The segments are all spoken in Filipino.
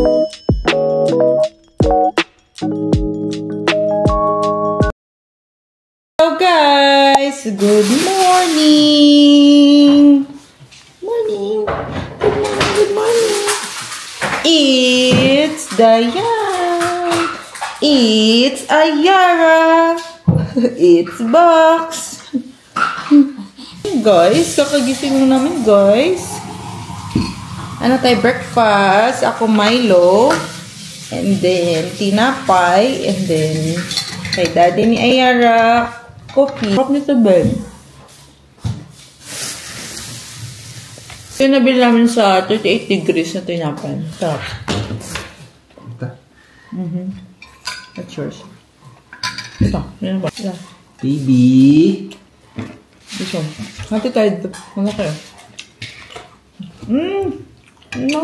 Hello guys! Good morning! Morning! Good morning! Good morning! It's Dayan! It's Ayara! It's Box! Guys, kakagising na namin guys. Ano tayo? Breakfast. Ako Milo. And then, tinapay. And then, kay daddy ni Ayara, coffee. Sarap nito, Ben. Yung nabili namin sa 38 degrees na tinapay. Sarap. That's yours. Ito. Yan ba? Ito. Baby. This one. Hati tayo dito. Ano kayo? No.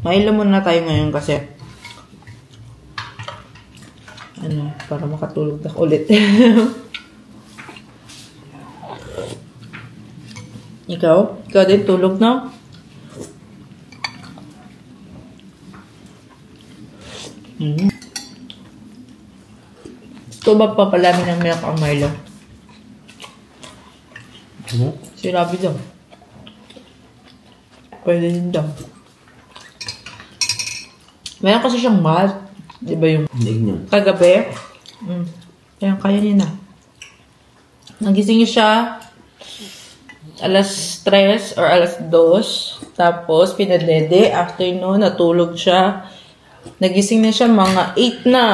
Mailan muna tayo ngayon kasi para makatulog na ulit. Ikaw? Ikaw din tulog na? Gusto ba papalamin ng milk ang Milo? Sinabi daw. Pwede din daw. Meron kasi siyang malt. Di ba yung kagabi? Kaya niya na. Nagising siya alas 3 or alas 2. Tapos pinadede. After noon, natulog siya. Nagising na siya mga 8 na.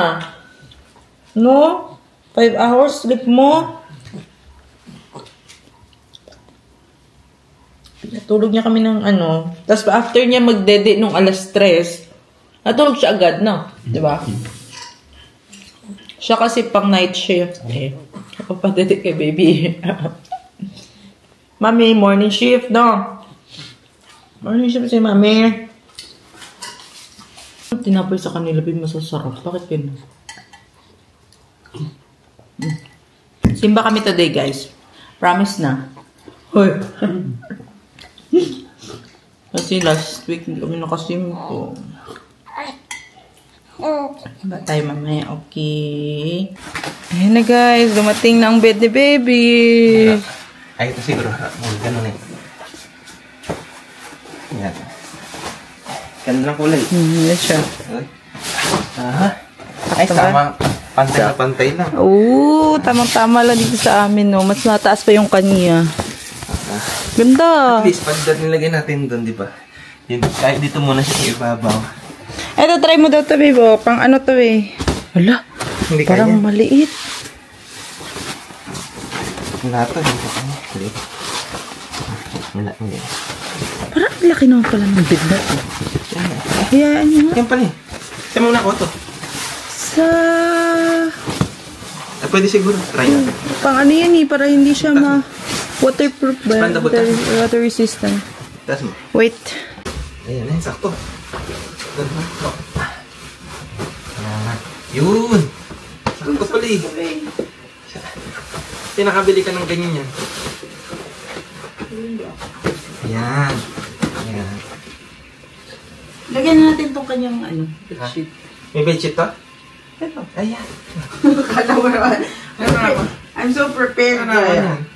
No? 5 hours sleep mo? Natulog niya kami ng ano. Tapos after niya magdede nung alas 3, natulog siya agad na. Diba? Siya kasi pang night shift. Papadede kay baby. Mami, morning shift, no? Morning shift si mami. Tinapay sa kanila, baby, masasarap. Bakit ganun? Simba kami today, guys. Promise na. Hoy. Kasi last week kami nakasimpo. Ba tayo mamaya, okay. Ayan na guys, dumating na ang bed ni baby. Ay, ito siguro. Ganun eh. Yan. Ganun lang kulay. Yan siya. Aha. Ay, sama. Pantay na pantay na. Oo, tamang-tama lang dito sa amin, no. Mas mataas pa yung kanya. Ganda. At least, pagdat nilagay natin doon, di ba? Yun, kahit dito muna siya ibabaw. Eto, try mo daw to, babe. Pang ano to, eh. Hala, hindi parang kaya. Maliit. Wala to, hindi ko kanya. Wala, hindi. Parang laki naman pala ng bed na to. Hayaan nyo. Yan pala eh. Saan muna ko to? Sa... Pwede siguro. Try natin. Pang ano yan eh, para hindi siya waterproof ba? Water resistant. Tas mo. Wait. Ayan, sakto. Yun. Sakto pala eh. Pinakabili ka ng ganyan yan. Ayan. Ayan. Lagyan natin itong kanyang bedsheet. May bedsheet to? Ito. Ayan. Kala mo naman. I'm so prepared. Ano yan?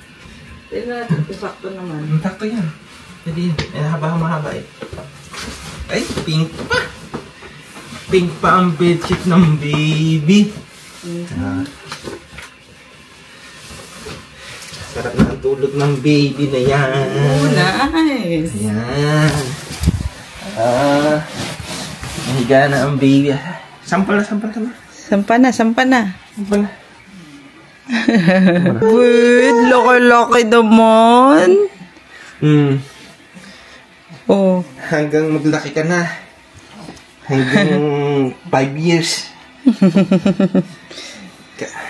Tignan natin kung sakto naman. Sakto yan. Pwede yun. Mahaba eh. Ay, pink pa. Pink pa ang bedsheet ng baby. Sarap na ang tulog ng baby na yan. Oh, nice. Ayan. Nahiga na ang baby. Sampal na. Sampa na. Sampal na. Good. Laki-laki naman. Oh. Hanggang maglaki ka na. Hanggang 5 years.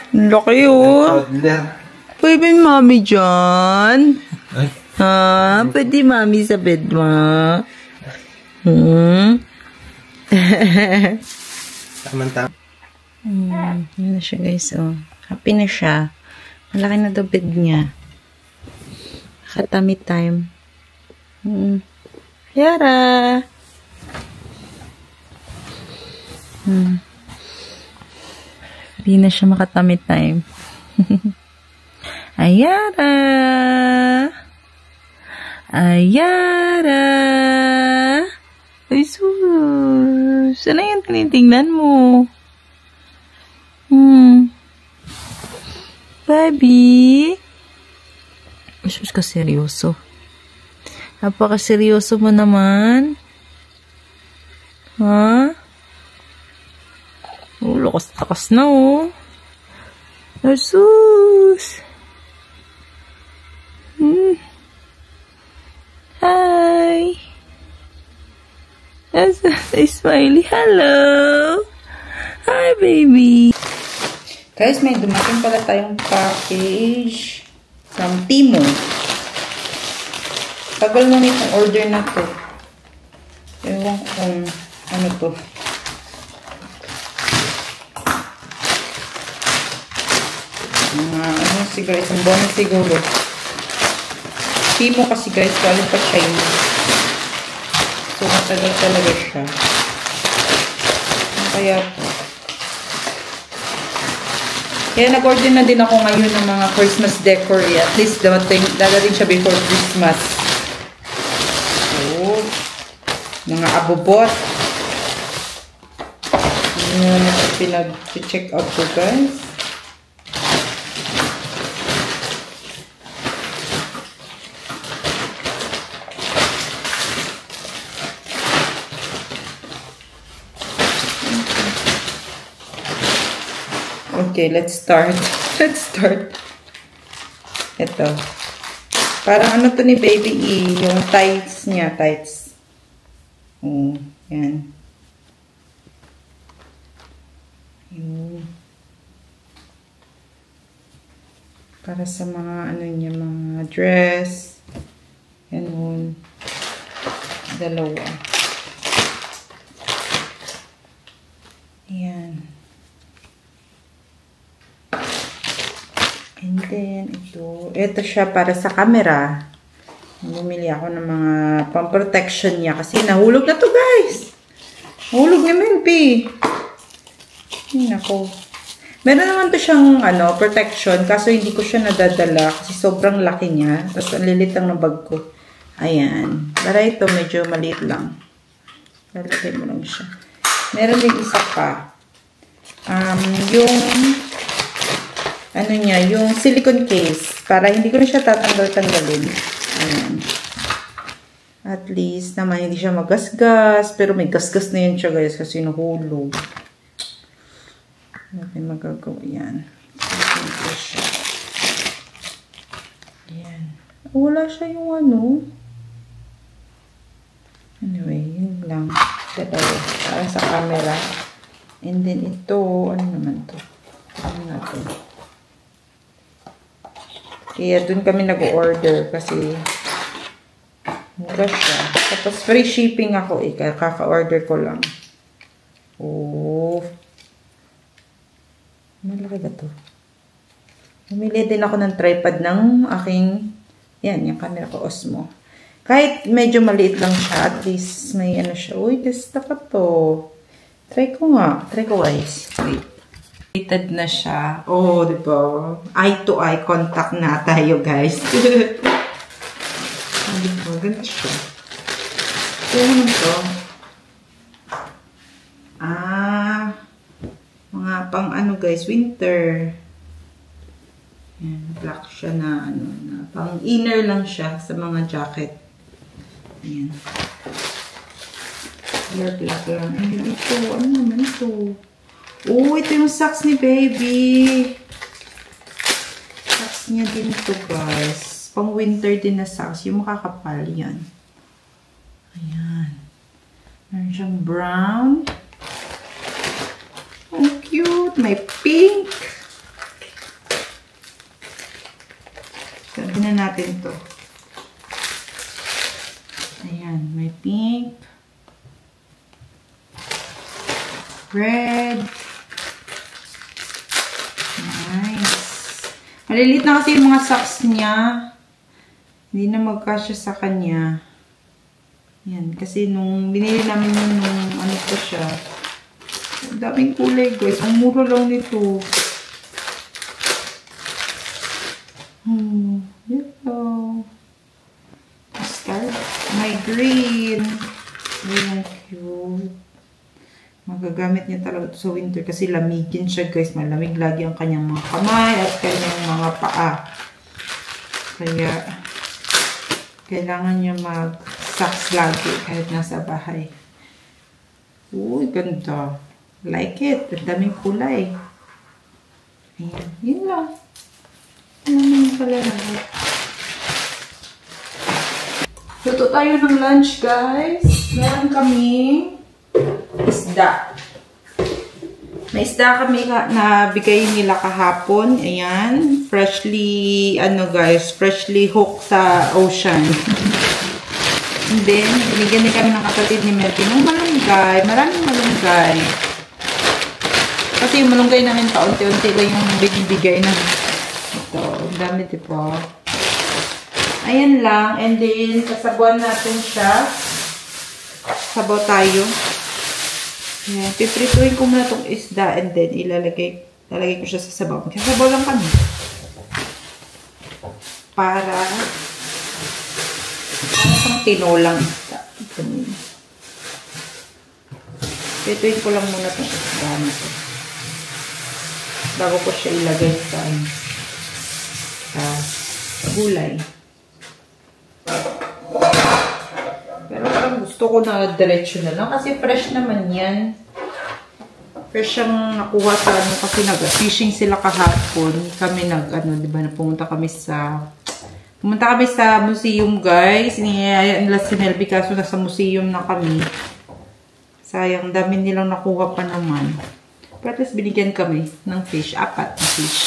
Laki oh. Toddler. Pwede mami dyan? Ay. Ha? Pwede mami sa bed mo? Tama-tama. Yun na siya guys, oh. Happy na siya. Malaki na daw bed niya. Katami time. Yara. Hindi na siya makatami time. Ayara. Ayara. Ay, sus. Ano yung tinitingnan mo? Baby. Sus ka seryoso. Napaka-seryoso mo naman. Ha? Oh, lakas-lakas na oh. Sus. Hi. Say smiley. Hello. Hi, baby. Guys, may dumating pala tayong package from Temu. Tagal na nitong order na to. Ewan ko kung ano to. Ano siguro, isang buwan siguro. Temu kasi guys, galing pa China. So, matagal talaga siya. Kaya nag-order na din ako ngayon ng mga Christmas decor. At least dadating siya before Christmas. So, mga abobot. Hindi na ito pinag-check out ko guys. Okay, let's start. Let's start. Ito. Parang ano to ni Baby E, yung tights niya, tights. Yan. Para sa mga ano niya, mga dress. Yan. Dalawa. Yan. And then, ito siya para sa camera. Bumili ako ng mga pang-protection niya kasi nahulog na to guys. Nahulog naman, P. Nako. Meron naman to siyang, protection. Kaso hindi ko siya nadadala kasi sobrang laki niya. Tapos ang lilit lang ng bag ko. Ayan. Para ito, medyo maliit lang. Lalagay mo lang siya. Meron din isa pa. Yung silicone case. Para hindi ko na siya tatanggal-tanggalin. Ayan. At least naman hindi siya magasgas. Pero may gasgas na yun siya guys kasi nahulog. Natin magagawa yan. Ayan. Wala siya yung Anyway, yun lang. Dalawa. Para sa camera. And then ito, ano naman to? Ano natin? Kaya dun kami nag-order kasi mura siya. Tapos free shipping ako kaka-order ko lang. Oh. Malaki ba to? Bumili din ako ng tripod ng aking, yung camera ko, Osmo. Kahit medyo maliit lang siya, at least may siya. Uy, testa ka to. Try ko guys. Wait. Rated na siya. Oh, diba? Eye-to-eye contact na tayo, guys. Diba? Ganda siya. So, ano to? Mga pang guys, winter. Ayan, black siya na, pang inner lang siya sa mga jacket. Ayan. Black lang. And ito, ano naman ito? Oh, ito yung socks ni Baby. Socks niya din ito, guys. Pang winter din na socks. Yung makakapal yan. Ayan. Meron siyang brown. Oh, cute. May pink. Sabi na natin to. Ayan. May pink. Red. Maliliit na kasi yung mga socks niya. Hindi na magkasya sa kanya. Yan, kasi nung binili namin yun nung ano pa siya. Ang daming kulay guys. Ang mura lang nito. Yellow. Mustard. My green. Ayan, cute. Magagamit niya talaga ito sa winter kasi lamigin siya guys. Malamig lagi ang kanyang mga kamay at kanyang mga paa. Kaya, kailangan niya mag-socks lagi kahit nasa bahay. Uy, ganda. Like it. Ang daming kulay. Ayan. Yun lang. Ano naman pala lahat. Luto tayo ng lunch, guys. Meron kaming isda. May isda kami na bigay nila kahapon. Ayan. Freshly, freshly hooked sa ocean. And then, binigyan din kami ng kapatid ni Melvin ng malunggay. Maraming malunggay. Kasi yung malunggay namin paunti-unti lang yung binibigay na ito. Ang dami diba? Ayan lang. And then, sasabuan natin siya. Sabaw tayo. Ayan. Piprituin ko muna itong isda and then ilalagay ko siya sa sabaw. Sasabaw lang kami. Para pang tinolang isda. Piprituin ko lang muna itong isda nito. Bago ko siya ilagay sa gulay. Pero parang gusto ko na diretso na lang kasi fresh naman yan. Fresh siyang nakuha sa kasi nag-fishing sila kahapon. Kami diba, pumunta kami sa museum, guys. Nila si Melby kaso nasa museum na kami. Sayang, dami nilang nakuha pa naman. Pero at least binigyan kami ng fish. 4 na fish.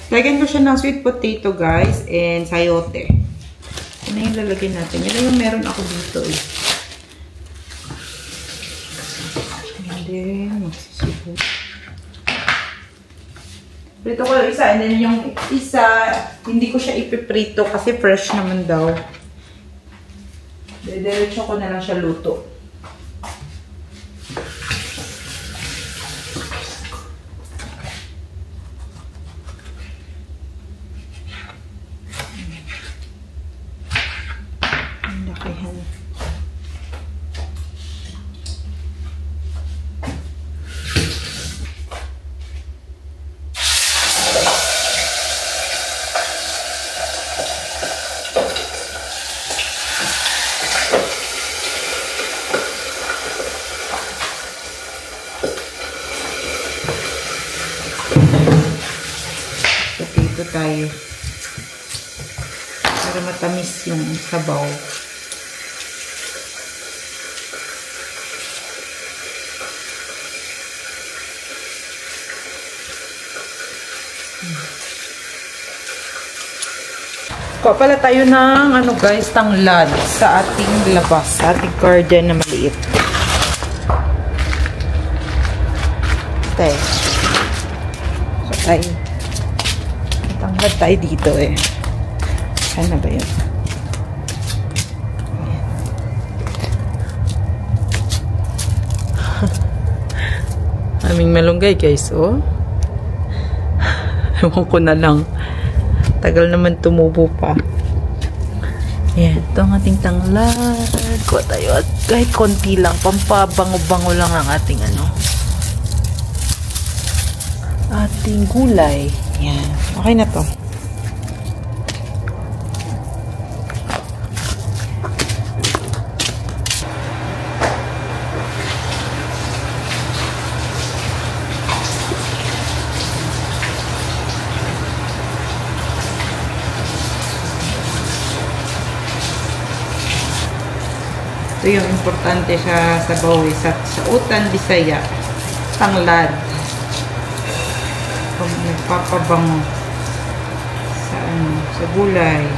Lagyan ko siya ng sweet potato, guys, and sayote. Ano yung lalagyan natin? Yan yung meron ako dito, eh. And then, magsisibo. Prito ko yung isa, and then yung isa, hindi ko siya ipiprito kasi fresh naman daw. Diretso ko na lang siya luto. Tayo para matamis yung sabaw. Kuha pala tayo ng guys, tanglad sa ating labas, sa ating garden na maliit. So tayo tanglad tayo dito eh. Saan na ba yun? Aming malunggay guys, oh. Ewan ko na lang. Tagal naman tumubo pa. Ayan, ito ang ating tanglad. Kuha tayo at kahit konti lang. Pampabango-bango lang ang ating ating gulay. Ayan. Okay na to. Ito yung importante sa sabaw, sa utan Bisaya, tanglad. Pag nagpapabango sa gulay.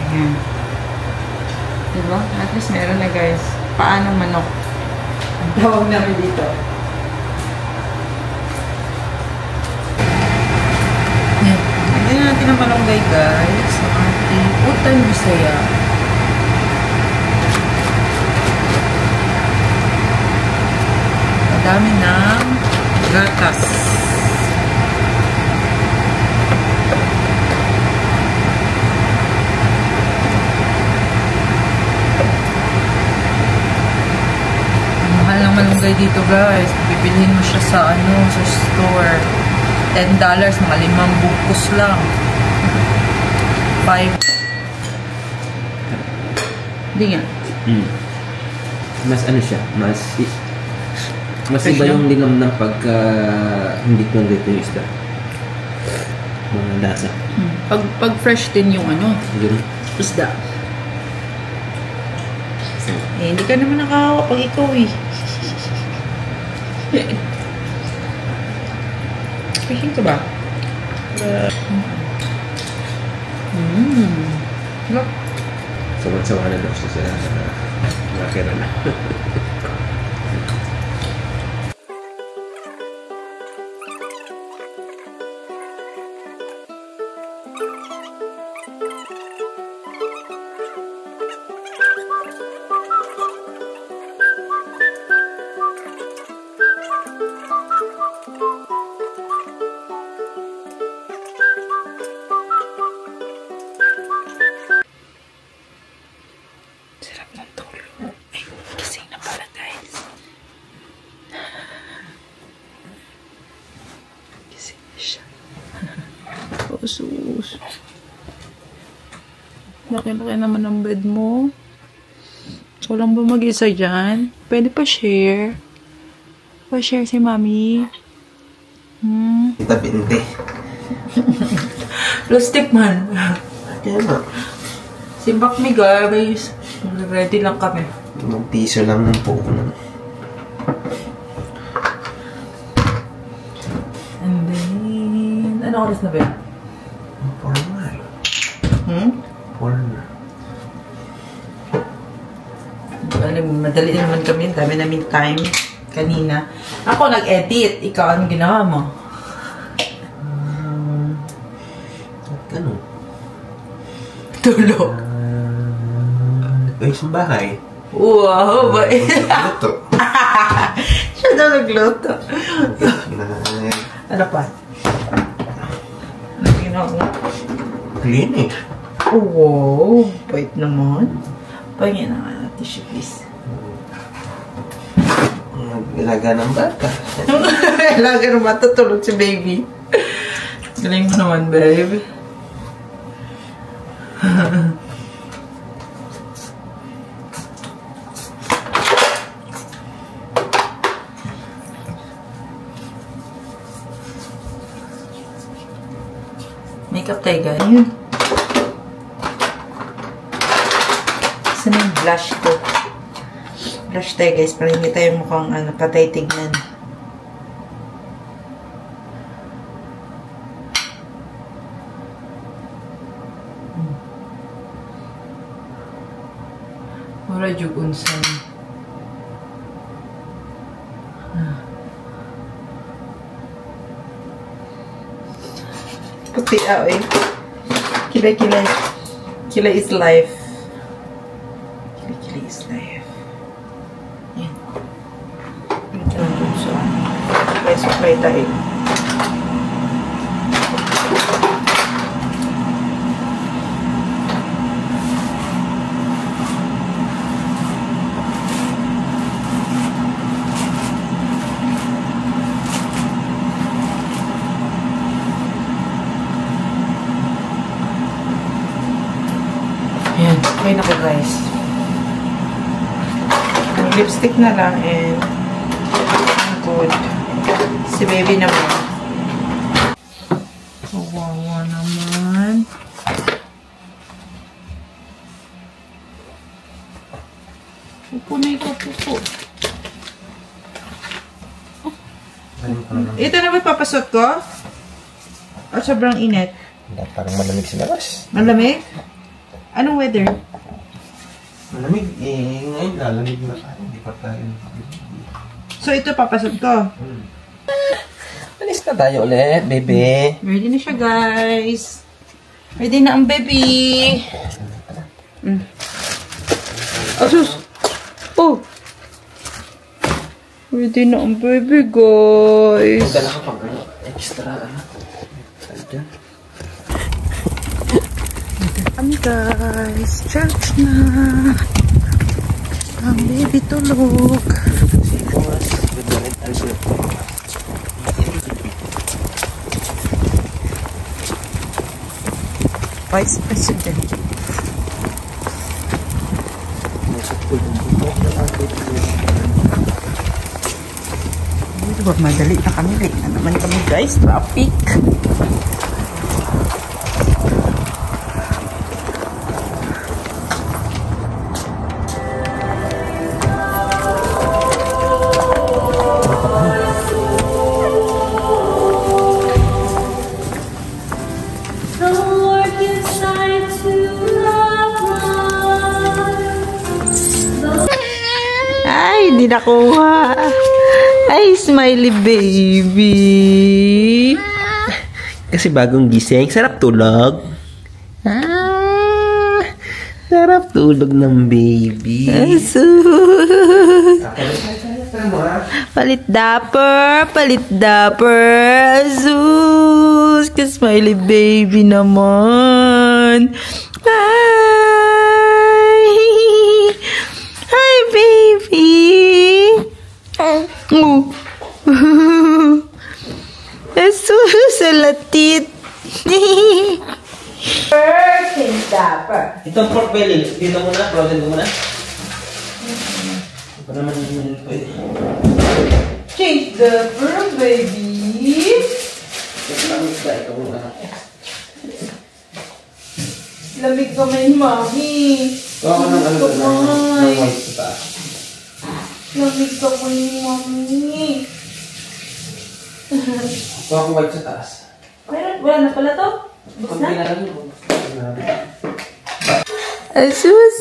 Ayan. Diba? At least meron na guys. Paano manok? Ang tawag namin dito. Lagyan natin ang malunggay guys. Sa ating Utan Bisaya. Madami ng gatas. Mahal ng malunggay dito guys. Bibilhin mo siya sa sa store. $10, mga 5 bukos lang. 5. Hindi nga. Mas ano siya, mas iba yung linam ng pagka hindi ko dito yung isda. Mga lasa. Pag fresh din yung isda. Hindi ka naman nakahawa pag ikaw Speaking ka ba? Look. Sawan-sawa na daw siya sa nakira na. Sarap ng tulog. Ay, gising na pala guys. Gising na siya. Sus. Laki-laki naman ang bed mo. So lang ba mag-isa dyan? Pwede pa share. Pa-share si mami. Kita pinte. Plastic man. Kaya ba? Simbak mi guys. Ready lang kami. Mag-piso lang ng po. And then... Ano oras na ba? 4 na. 4 na. Madali naman kami. Dami namin time kanina. Ako nag-edit. Ikaw, anong ginawa mo? Ano? Tulog. Ayos ang bahay. Wow! Nagluto. Siya daw nagluto. Ano pa? Ano ginawa mo? Clean eh. Oh, wow! Bait naman. Pahingin na nga tissue please. Ilaga ng bata. Ilaga ng bata, tulog si baby. Galing mo naman, babe. Makeup tayo guys. Ayun. Saan yung blush ko? Blush tayo guys para hindi tayo mukhang patay tignan. Wala jug unsan. Puti eh. Kilay-kilay. Kilay is life. Kilay-kilay is life. Yan. Ito lang dun sa supply tayo. Ayan, okay na ko guys. Ang lipstick na lang and I'm good. Si baby naman. Kawawa naman. Upo na ikaw, upo. Ito na ba papasot ko? O sobrang init? Parang malamig sa labas. Malamig? Anong weather? Malamig eh. Ngayon lalamig na tayo. Hindi pa tayo. So, ito papasok ko. Alis na tayo ulit, baby. Ready na siya, guys. Ready na ang baby. Asus! Oh! Ready na ang baby, guys. Dala ka pang extra, Dyan. Kami, guys. Church na. Ang baby tulog. Vice President. Diba, madali na kami. Late na naman kami, guys. Traffic. Ay, di nakuha. Ay, smiley baby. Kasi bagong gising, sarap tulog. Sarap tulog ng baby. Asus. Palit dapper. Palit dapper. Asus. Kasi smiley baby naman. Hi. Hi, baby. Asus, latit. Birkin dapper. Itong pork belly, dito muna, frozen ko muna. Hindi pa naman pwede. Change the bird, baby. Ito muna. Lamig kamay, mami. Kuha ko ng ano ng white sa taas. Lamig kamay, mami. Kuha ko white sa taas. Wala na pala to? Konti na lang yun. Asus.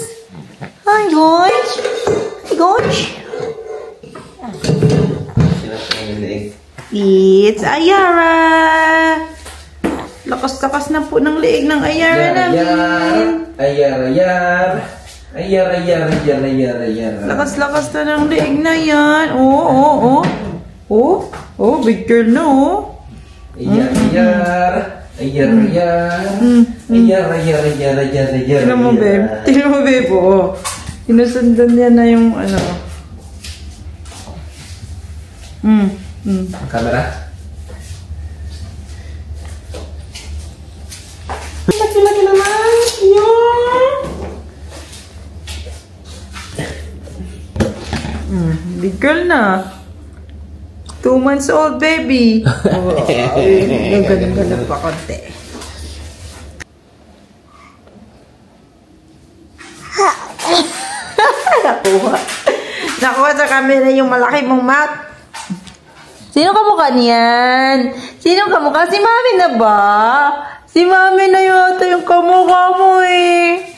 Hi, gosh. Hi, gosh. It's Ayara. Lakas-lakas na po ng leeg ng Ayara namin. Ayar. Lakas-lakas na ng leeg na yan. Oh, big girl na, oh. Ayar. Tingnan mo, babe. Tingnan mo, babe, oh. Sinusundan niya na yung, ano. Camera? Laki-laki naman. Big girl na. 2 months old, baby. Ganun-ganun pa konti. Nakuha sa camera yung malaki mong mouth. Sino kamukha niyan? Sino kamukha? Si Mami na ba? Si Mami na yata yung kamukha mo eh.